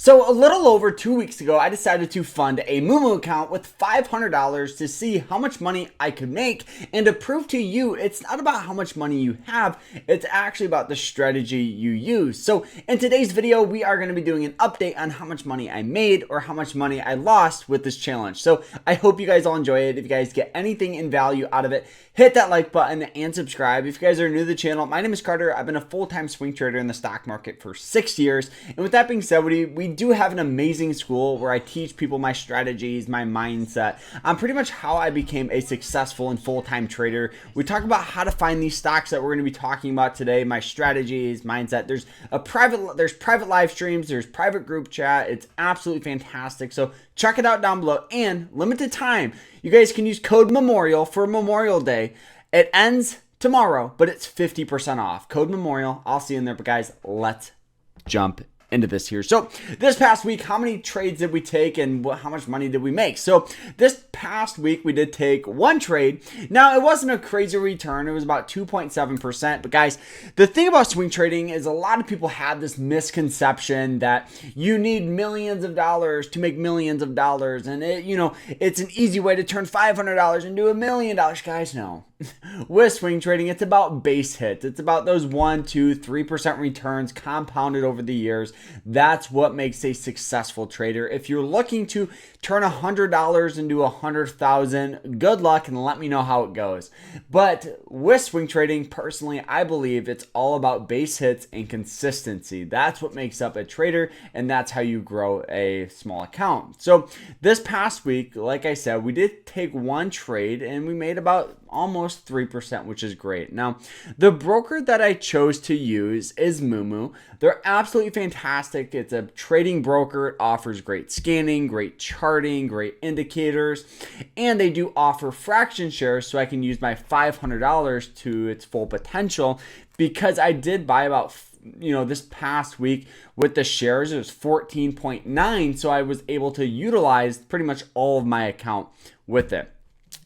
So a little over 2 weeks ago, I decided to fund a Moomoo account with $500 to see how much money I could make and to prove to you it's not about how much money you have, it's actually about the strategy you use. So in today's video, we are going to be doing an update on how much money I made or how much money I lost with this challenge. So I hope you guys all enjoy it. If you guys get anything in value out of it, hit that like button and subscribe. If you guys are new to the channel, my name is Carter. I've been a full-time swing trader in the stock market for 6 years. And with that being said, we do have an amazing school where I teach people my strategies, my mindset, on pretty much how I became a successful and full-time trader. We talk about how to find these stocks that we're going to be talking about today, my strategies, mindset. There's private live streams, there's private group chat. It's absolutely fantastic. So check it out down below. And limited time, you guys can use code Memorial for Memorial Day. It ends tomorrow, but it's 50% off. Code Memorial. I'll see you in there. But guys, let's jump into this here. So this past week, how many trades did we take and how much money did we make? So this past week, we did take one trade. Now, it wasn't a crazy return. It was about 2.7%. But guys, the thing about swing trading is a lot of people have this misconception that you need millions of dollars to make millions of dollars. And it's an easy way to turn $500 into $1 million. Guys, no. With swing trading, it's about base hits. It's about those 1, 2, 3% returns compounded over the years. That's what makes a successful trader. If you're looking to turn $100 into $100,000, good luck and let me know how it goes. But with swing trading, personally, I believe it's all about base hits and consistency. That's what makes up a trader, and that's how you grow a small account. So this past week, like I said, we did take one trade and we made about almost 3%, which is great. Now, the broker that I chose to use is Moomoo. They're absolutely fantastic. It's a trading broker. It offers great scanning, great charting, great indicators, and they do offer fraction shares, so I can use my $500 to its full potential, because I did buy about this past week with the shares, it was 14.9, so I was able to utilize pretty much all of my account with it.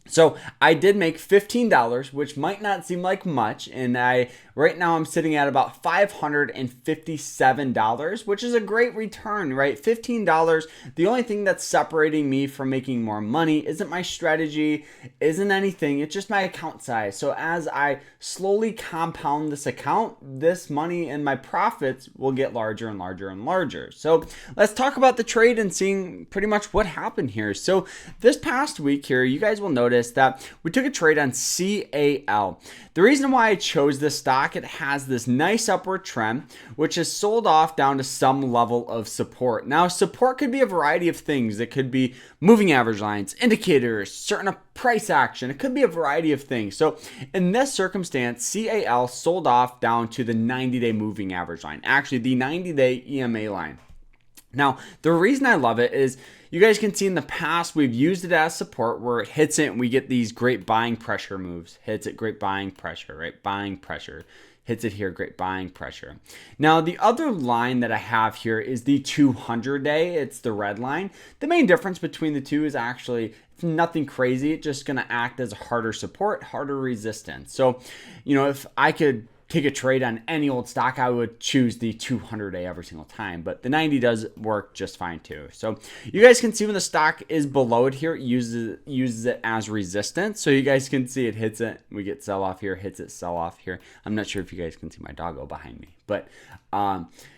So I did make $15, which might not seem like much, and right now I'm sitting at about $557, which is a great return, right? $15. The only thing that's separating me from making more money isn't my strategy, isn't anything. It's just my account size. So as I slowly compound this account, this money and my profits will get larger and larger and larger. So let's talk about the trade and seeing pretty much what happened here. So this past week here, you guys will notice that we took a trade on CAL. The reason why I chose this stock, it has this nice upward trend, which is sold off down to some level of support. Now, support could be a variety of things. It could be moving average lines, indicators, certain price action. It could be a variety of things. So in this circumstance, CAL sold off down to the 90-day moving average line, actually the 90-day EMA line. Now, the reason I love it is you guys can see in the past, we've used it as support where it hits it and we get these great buying pressure moves. Hits it, great buying pressure, right? Buying pressure. Hits it here, great buying pressure. Now, the other line that I have here is the 200-day. It's the red line. The main difference between the two is actually nothing crazy. It's just going to act as a harder support, harder resistance. So, if I could take a trade on any old stock, I would choose the 200-day every single time, but the 90 does work just fine too. So you guys can see when the stock is below it here, it uses it as resistance. So you guys can see it hits it, we get sell off here, hits it, sell off here. I'm not sure if you guys can see my doggo behind me, but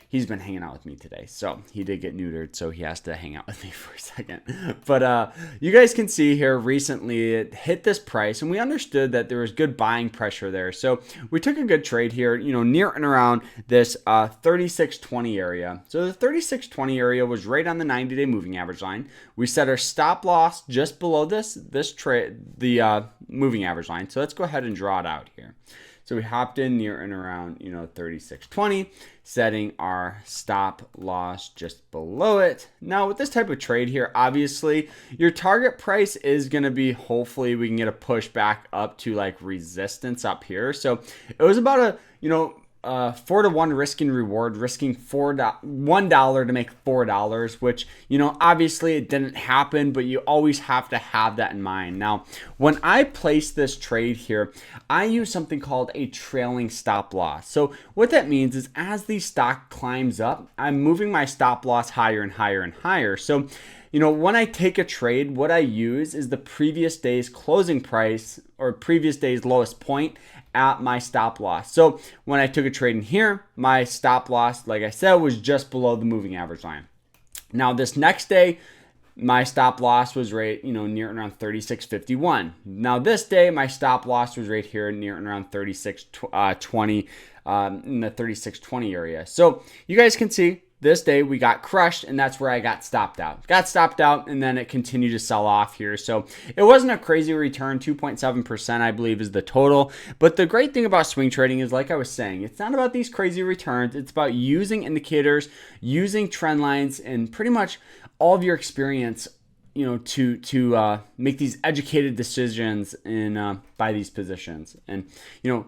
he's been hanging out with me today. So he did get neutered, so he has to hang out with me for a second. But you guys can see here recently it hit this price, and we understood that there was good buying pressure there. So we took a good trade here, near and around this 3620 area. So the 3620 area was right on the 90-day moving average line. We set our stop loss just below this trade, the moving average line. So let's go ahead and draw it out here. So we hopped in near and around, 3620, setting our stop loss just below it. Now with this type of trade here, obviously your target price is going to be, hopefully we can get a push back up to like resistance up here. So it was about a, 4-to-1 risk and reward, risking $1 to make $4, which, obviously it didn't happen, but you always have to have that in mind. Now, when I place this trade here, I use something called a trailing stop loss. So what that means is as the stock climbs up, I'm moving my stop loss higher and higher and higher. So when I take a trade, what I use is the previous day's closing price or previous day's lowest point at my stop loss. So when I took a trade in here, my stop loss, like I said, was just below the moving average line. Now this next day, my stop loss was right, near around 36.51. Now this day, my stop loss was right here near around 36.20, in the 36.20 area. So you guys can see this day we got crushed, and that's where I got stopped out. And then it continued to sell off here. So it wasn't a crazy return. 2.7%, I believe, is the total. But the great thing about swing trading is, like I was saying, it's not about these crazy returns. It's about using indicators, using trend lines, and pretty much all of your experience, to make these educated decisions and buy these positions. And,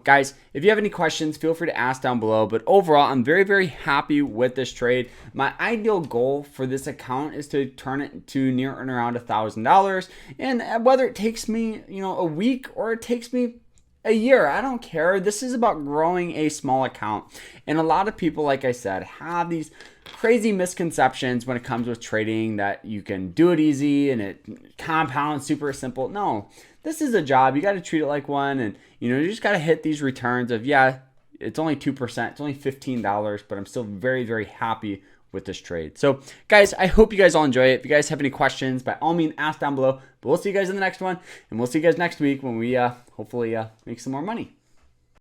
guys, if you have any questions, feel free to ask down below. But overall, I'm very, very happy with this trade. My ideal goal for this account is to turn it to near and around $1,000. And whether it takes me, a week or it takes me a year, I don't care. This is about growing a small account. And a lot of people, like I said, have these crazy misconceptions when it comes with trading that you can do it easy and it compounds super simple. No, this is a job. You got to treat it like one. And, you just got to hit these returns of, yeah, it's only 2%. It's only $15, but I'm still very, very happy with this trade. So guys, I hope you guys all enjoy it. If you guys have any questions, by all means, ask down below. But we'll see you guys in the next one, and we'll see you guys next week when we hopefully make some more money.